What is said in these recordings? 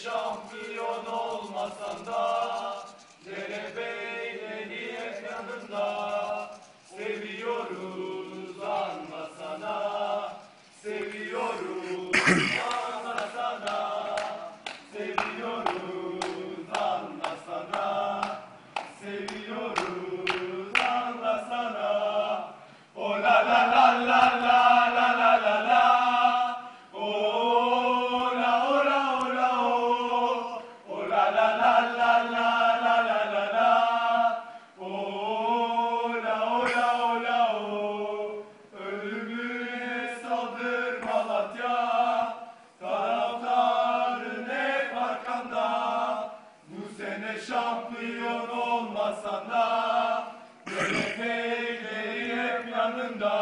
Şampiyon olmasan da derebeyleri hep yanında. Seviyoruz anlasana, seviyoruz anlasana, seviyoruz anlasana, seviyoruz anlasana. O la la la la la la la la la. Şampiyon olmasan da derebeyleri hep yanında.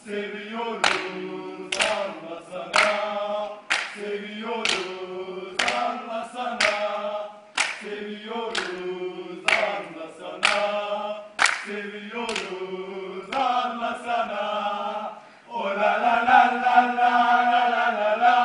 Seviyoruz anlasana, seviyoruz anlasana, seviyoruz anlasana, seviyoruz anlasana. O la la la la la la la la la.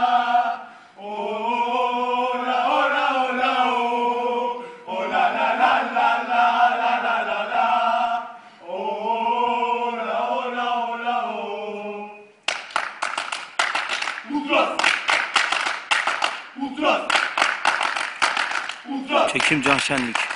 Çekim Can Şenlik.